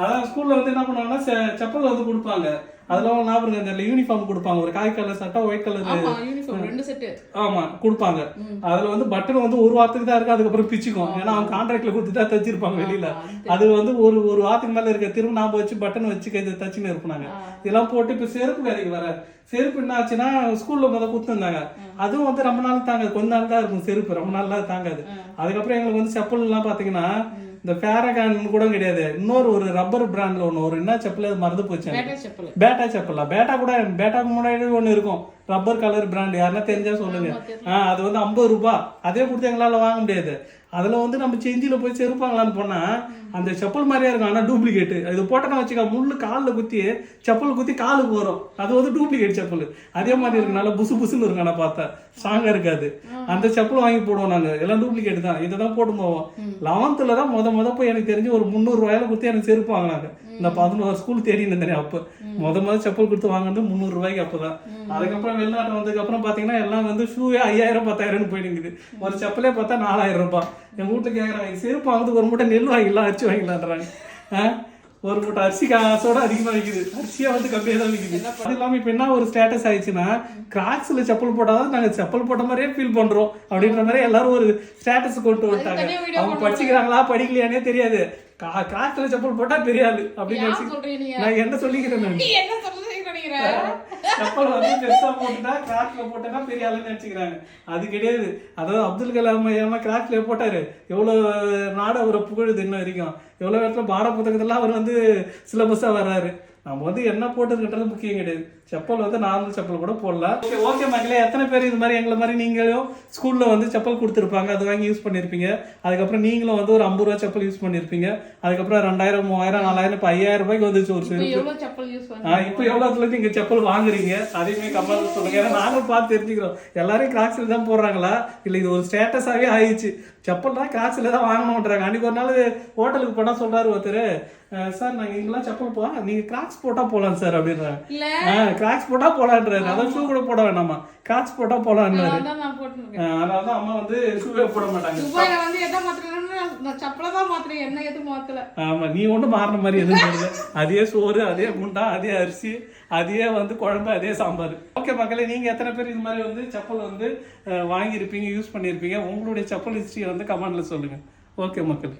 அதான் ஸ்கூல்ல வந்து என்ன பண்ணுவாங்கன்னா செப்பல் வந்து கொடுப்பாங்க. அதெல்லாம் ஞாபகம் இந்த யூனிஃபார்ம் கொடுப்பாங்க. ஒரு காய் கலர் சட்டை ஒயிட் கலர் ஆமா கொடுப்பாங்க. அதுல வந்து பட்டன் வந்து ஒரு வாரத்துக்கு தான் இருக்கு, அதுக்கப்புறம் பிச்சுக்கும். ஏன்னா அவங்க கான்ட்ராக்ட்ல கொடுத்து தான் தச்சிருப்பாங்க வெளியில. அது வந்து ஒரு வாரத்துக்கு மேல இருக்க திரும்ப நாம வச்சு பட்டன் வச்சு தச்சுன்னு இருப்பாங்க. இதெல்லாம் போட்டு இப்ப செருப்பு கதைக்கு வர செருப்பு என்ன ஆச்சுன்னா ஸ்கூல்ல கொடுத்துருந்தாங்க. அதுவும் வந்து ரொம்ப நாள் தாங்காது, கொஞ்ச நாள் தான் இருக்கும் செருப்பு, ரொம்ப நாள் தாங்காது. அதுக்கப்புறம் எங்களுக்கு வந்து செப்பல் எல்லாம் பாத்தீங்கன்னா இந்த பேரகான் கூட கிடையாது, இன்னொரு ஒரு ரப்பர் பிராண்ட்ல ஒரு என்ன செப்பல் அது மறந்து போச்சு, பேட்டா செப்பல். பேட்டாக்கு முன்னாடி ஒண்ணு இருக்கும் ரப்பர் கலர் பிராண்ட், யாருன்னா தெரிஞ்சா சொல்லுங்க. அது வந்து 50 ரூபாய். அதே கொடுத்து எங்களால வாங்க முடியாது. அதுல வந்து நம்ம செஞ்சில போய் செருப்பாங்களான்னு போனா அந்த செப்பல் மாதிரியா இருக்கும், ஆனா டூப்ளிகேட். இது போட்டோன்னா வச்சுக்க முள்ளு காலில் குத்தி செப்பல் குத்தி காலுக்கு வரும், அது வந்து டூப்ளிகேட் செப்பல். அதே மாதிரி இருக்கு, நல்லா புசு புசுன்னு இருக்கும். ஆனா பார்த்தா ஸ்ட்ராங்கா இருக்காது. அந்த செப்பல் வாங்கி போடுவோம் நாங்க, எல்லாம் டூப்ளிகேட் தான். இதை தான் போட்டு போவோம். 11th தான் முத போய் எனக்கு தெரிஞ்சு ஒரு 300 ரூபாயில கொடுத்து எனக்கு செருப்பு வாங்கினாங்க. இந்த 11 ஸ்கூல் தேடி இருந்தேன் அப்ப முத செப்பல் கொடுத்து வாங்கினது 300 ரூபாய்க்கு. அப்பதான் அதுக்கப்புறம் வெளிநாட்டு வந்ததுக்கு அப்புறம் பாத்தீங்கன்னா எல்லாம் வந்து ஷூவே 5000 10,000 போயிடுங்குது. ஒரு செப்பலே பார்த்தா 4000 ரூபாய். எங்க வீட்டுல கேக்குறாங்க செருப்பு வாங்குறது ஒரு மூட்டை நெல் வாங்கிடலாம், அரிசி வாங்கிடலான்றாங்க. ஒரு மூட்டை அரிசி காசோட அதிகமா விற்குது, அரிசியா வந்து கம்மியா தான் விற்குது. அது இல்லாம இப்ப என்ன ஒரு ஸ்டேட்டஸ் ஆயிடுச்சுன்னா கிராக்ஸ்ல செப்பல் போட்டாதான் நாங்க செப்பல் போட்ட மாதிரியே ஃபீல் பண்றோம் அப்படின்ற மாதிரி எல்லாரும் ஒரு ஸ்டேட்டஸ் கொண்டு வந்துட்டாங்க. அவங்க படிச்சுக்கிறாங்களா படிக்கலையானே தெரியாது, கிராக்ஸ்ல செப்பல் போட்டா பெரிய ஆளு அப்படின்னு நான் என்ன சொல்லிக்கிறேன். செப்பல் வந்து பெருசா போட்டுட்டா கிராக்ல போட்டா பெரிய ஆளுன்னு நினைச்சுக்கிறாங்க. அது கிடையாது. அதாவது அப்துல் கலாம் ஐயா கிராக்ல போட்டாரு, எவ்வளவு நாடு அவரை புகழுது இன்ன வரைக்கும். எவ்வளவு இடத்துல பாட புத்தகத்தெல்லாம் அவர் வந்து சிலபஸா வர்றாரு. நம்ம வந்து என்ன போட்டுருக்கின்றது முக்கியம் கிடையாது. செப்பல் வந்து நார்மல் செப்பல் கூட போடலாம். ஓகே மக்களே, எத்தனை பேர் இது மாதிரி எங்களை மாதிரி நீங்களும் ஸ்கூல்ல வந்து செப்பல் கொடுத்துருப்பாங்க, அது வாங்கி யூஸ் பண்ணிருப்பீங்க. அதுக்கப்புறம் நீங்களும் வந்து ஒரு 50 ரூபாய் செப்பல் யூஸ் பண்ணிருப்பீங்க. அதுக்கப்புறம் 2000 3000 4000 இப்ப 5000 ரூபாய்க்கு வந்துச்சு ஒரு செருப்பு. இப்ப எவ்வளவுல நீங்க செப்பல் வாங்குறீங்க அதையுமே கமெண்ட் சொல்லுங்க. ஏன்னா நாங்களும் பார்த்து தெரிஞ்சுக்கிறோம், எல்லாரையும் கிராக்ஸ்ல தான் போடுறாங்களா இல்ல இது ஒரு ஸ்டேட்டஸாவே ஆயிடுச்சு. செப்பல்லாம் கிராக்ஸ்ல தான் வாங்கணும்ன்றாங்க. அன்னைக்கு ஒரு நாள் ஹோட்டலுக்கு போனா சொல்றாரு ஒருத்தர், சார் நாங்க இங்கெல்லாம் செப்பல் போலாம், நீங்க கிராக்ஸ் போட்டா போலாம் சார் அப்படின்றாங்க. கிராக்ஸ் போட்டா போலான்றாரு. அதான் ஷூ கூட போட வேண்டாமா, கிராக்ஸ் போட்டா போலான்றாரு. அதனாலதான் அம்மா வந்து ஷூவே போட மாட்டாங்க. ஆமா, நீ ஒண்ணும் மாறின மாதிரி எதுவும் அதே சோறு, அதே குண்டா, அதே அரிசி, அதே வந்து குழம்பு, அதே சாம்பார். ஓகே மக்களே, நீங்க எத்தனை பேர் இது மாதிரி வந்து செப்பல் வந்து வாங்கியிருப்பீங்க, யூஸ் பண்ணிருப்பீங்க? உங்களுடைய செப்பல் ஹிஸ்டரியை வந்து கமெண்ட்ல சொல்லுங்க. ஓகே மக்கள்.